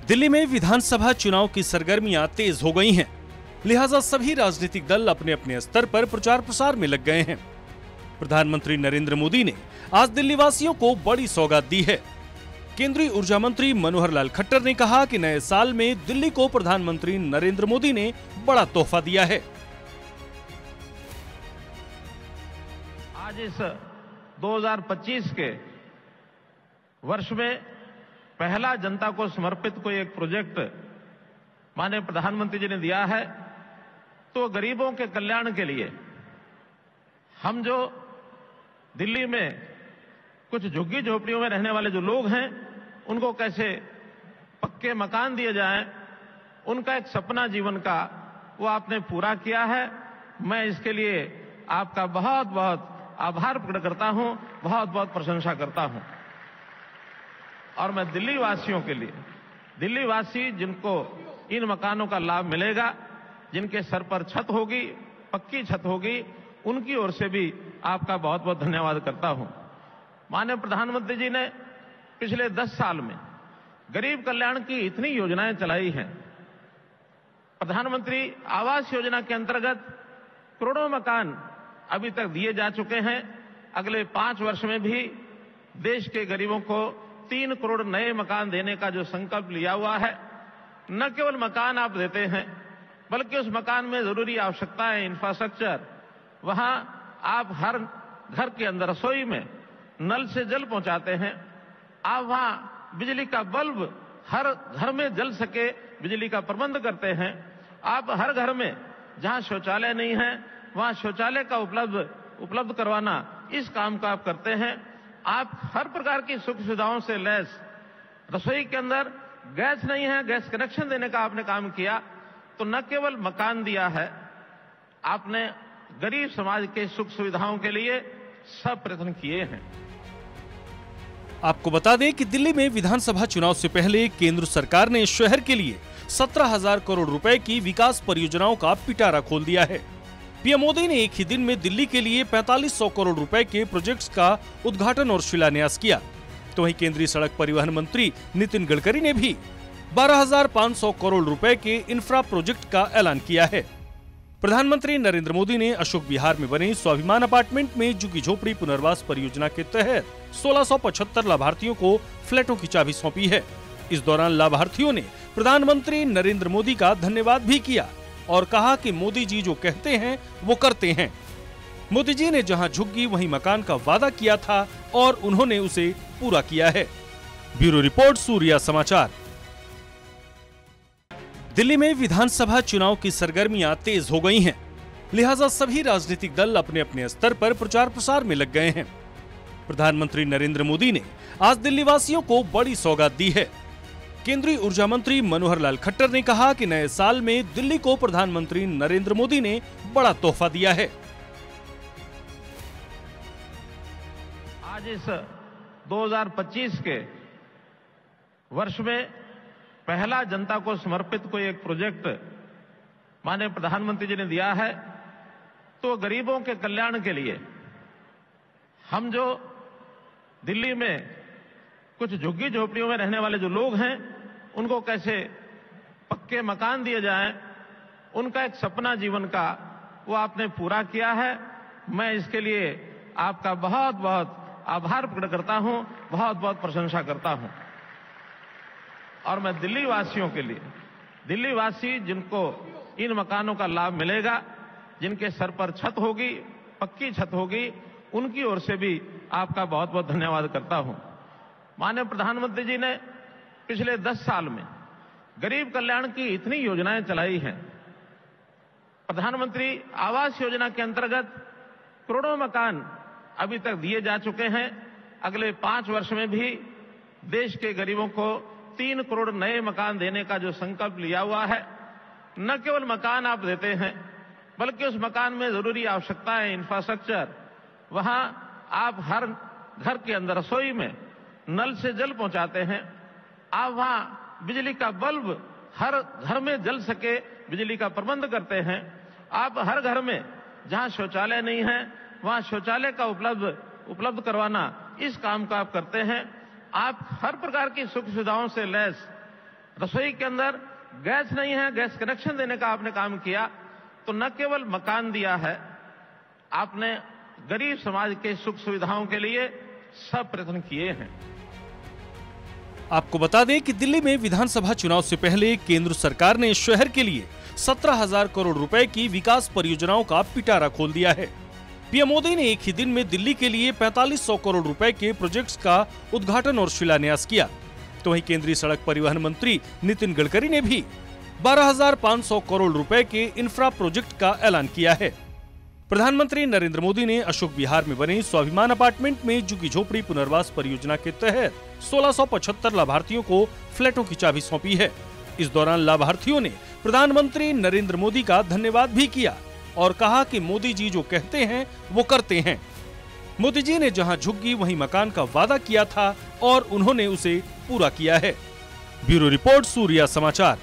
दिल्ली में विधानसभा चुनाव की सरगर्मियां तेज हो गई हैं, लिहाजा सभी राजनीतिक दल अपने अपने स्तर पर प्रचार प्रसार में लग गए हैं। प्रधानमंत्री नरेंद्र मोदी ने आज दिल्ली वासियों को बड़ी सौगात दी है। केंद्रीय ऊर्जा मंत्री मनोहर लाल खट्टर ने कहा कि नए साल में दिल्ली को प्रधानमंत्री नरेंद्र मोदी ने बड़ा तोहफा दिया है। आज इस 2025 के वर्ष में पहला जनता को समर्पित कोई एक प्रोजेक्ट माननीय प्रधानमंत्री जी ने दिया है, तो गरीबों के कल्याण के लिए हम जो दिल्ली में कुछ झुग्गी झोपड़ियों में रहने वाले जो लोग हैं उनको कैसे पक्के मकान दिए जाएं, उनका एक सपना जीवन का वो आपने पूरा किया है। मैं इसके लिए आपका बहुत बहुत आभार प्रकट करता हूं, बहुत बहुत प्रशंसा करता हूं। और मैं दिल्ली वासियों के लिए, दिल्ली वासी जिनको इन मकानों का लाभ मिलेगा, जिनके सर पर छत होगी, पक्की छत होगी, उनकी ओर से भी आपका बहुत बहुत धन्यवाद करता हूं। माननीय प्रधानमंत्री जी ने पिछले 10 साल में गरीब कल्याण की इतनी योजनाएं चलाई हैं। प्रधानमंत्री आवास योजना के अंतर्गत करोड़ों मकान अभी तक दिए जा चुके हैं। अगले 5 वर्ष में भी देश के गरीबों को 3 करोड़ नए मकान देने का जो संकल्प लिया हुआ है, न केवल मकान आप देते हैं, बल्कि उस मकान में जरूरी आवश्यकताएं, इंफ्रास्ट्रक्चर, वहां आप हर घर के अंदर रसोई में नल से जल पहुंचाते हैं। आप वहां बिजली का बल्ब हर घर में जल सके, बिजली का प्रबंध करते हैं। आप हर घर में जहां शौचालय नहीं है वहां शौचालय का उपलब्ध करवाना, इस काम का आप करते हैं। आप हर प्रकार की सुख सुविधाओं से लैस, रसोई के अंदर गैस नहीं है, गैस कनेक्शन देने का आपने काम किया। तो न केवल मकान दिया है, आपने गरीब समाज के सुख सुविधाओं के लिए सब प्रयत्न किए हैं। आपको बता दें कि दिल्ली में विधानसभा चुनाव से पहले केंद्र सरकार ने शहर के लिए 17,000 करोड़ रुपए की विकास परियोजनाओं का पिटारा खोल दिया है। पीएम मोदी ने एक ही दिन में दिल्ली के लिए 4500 करोड़ रुपए के प्रोजेक्ट्स का उद्घाटन और शिलान्यास किया। तो वहीं केंद्रीय सड़क परिवहन मंत्री नितिन गडकरी ने भी 12,500 करोड़ रुपए के इंफ्रा प्रोजेक्ट का ऐलान किया है। प्रधानमंत्री नरेंद्र मोदी ने अशोक विहार में बने स्वाभिमान अपार्टमेंट में झुग्गी झोपड़ी पुनर्वास परियोजना के तहत 1675 लाभार्थियों को फ्लैटों की चाबी सौंपी है। इस दौरान लाभार्थियों ने प्रधानमंत्री नरेंद्र मोदी का धन्यवाद भी किया और कहा कि मोदी जी जो कहते हैं वो करते हैं। मोदी जी ने जहां झुग्गी वहीं मकान का वादा किया था और उन्होंने उसे पूरा किया है। ब्यूरो रिपोर्ट, सूर्या समाचार। दिल्ली में विधानसभा चुनाव की सरगर्मियां तेज हो गई हैं, लिहाजा सभी राजनीतिक दल अपने अपने स्तर पर प्रचार प्रसार में लग गए हैं। प्रधानमंत्री नरेंद्र मोदी ने आज दिल्ली वासियों को बड़ी सौगात दी है। केंद्रीय ऊर्जा मंत्री मनोहर लाल खट्टर ने कहा कि नए साल में दिल्ली को प्रधानमंत्री नरेंद्र मोदी ने बड़ा तोहफा दिया है। आज इस 2025 के वर्ष में पहला जनता को समर्पित कोई एक प्रोजेक्ट माननीय प्रधानमंत्री जी ने दिया है, तो गरीबों के कल्याण के लिए हम जो दिल्ली में कुछ झुग्गी झोपड़ियों में रहने वाले जो लोग हैं उनको कैसे पक्के मकान दिए जाएं, उनका एक सपना जीवन का वो आपने पूरा किया है। मैं इसके लिए आपका बहुत बहुत आभार प्रकट करता हूं, बहुत बहुत प्रशंसा करता हूं। और मैं दिल्ली वासियों के लिए, दिल्ली वासी जिनको इन मकानों का लाभ मिलेगा, जिनके सर पर छत होगी, पक्की छत होगी, उनकी ओर से भी आपका बहुत बहुत धन्यवाद करता हूं। माननीय प्रधानमंत्री जी ने पिछले 10 साल में गरीब कल्याण की इतनी योजनाएं चलाई हैं। प्रधानमंत्री आवास योजना के अंतर्गत करोड़ों मकान अभी तक दिए जा चुके हैं। अगले 5 वर्ष में भी देश के गरीबों को 3 करोड़ नए मकान देने का जो संकल्प लिया हुआ है, न केवल मकान आप देते हैं, बल्कि उस मकान में जरूरी आवश्यकताएं, इंफ्रास्ट्रक्चर, वहां आप हर घर के अंदर रसोई में नल से जल पहुंचाते हैं। आप वहां बिजली का बल्ब हर घर में जल सके, बिजली का प्रबंध करते हैं। आप हर घर में जहां शौचालय नहीं है वहां शौचालय का उपलब्ध करवाना, इस काम का आप करते हैं। आप हर प्रकार की सुख सुविधाओं से लैस, रसोई के अंदर गैस नहीं है, गैस कनेक्शन देने का आपने काम किया, तो न केवल मकान दिया है, आपने गरीब समाज के सुख सुविधाओं के लिए सब प्रयत्न किए हैं। आपको बता दें कि दिल्ली में विधानसभा चुनाव से पहले केंद्र सरकार ने शहर के लिए 17,000 करोड़ रुपए की विकास परियोजनाओं का पिटारा खोल दिया है। पीएम मोदी ने एक ही दिन में दिल्ली के लिए 4500 करोड़ रुपए के प्रोजेक्ट्स का उद्घाटन और शिलान्यास किया। तो वहीं केंद्रीय सड़क परिवहन मंत्री नितिन गडकरी ने भी 12,500 करोड़ रुपए के इंफ्रा प्रोजेक्ट का ऐलान किया है। प्रधानमंत्री नरेंद्र मोदी ने अशोक विहार में बने स्वाभिमान अपार्टमेंट में झुग्गी झोपड़ी पुनर्वास परियोजना के तहत 1675 लाभार्थियों को फ्लैटों की चाबी सौंपी है। इस दौरान लाभार्थियों ने प्रधानमंत्री नरेंद्र मोदी का धन्यवाद भी किया और कहा कि मोदी जी जो कहते हैं वो करते हैं। मोदी जी ने जहां झुग्गी वहीं मकान का वादा किया था और उन्होंने उसे पूरा किया है। ब्यूरो रिपोर्ट, सूर्या समाचार।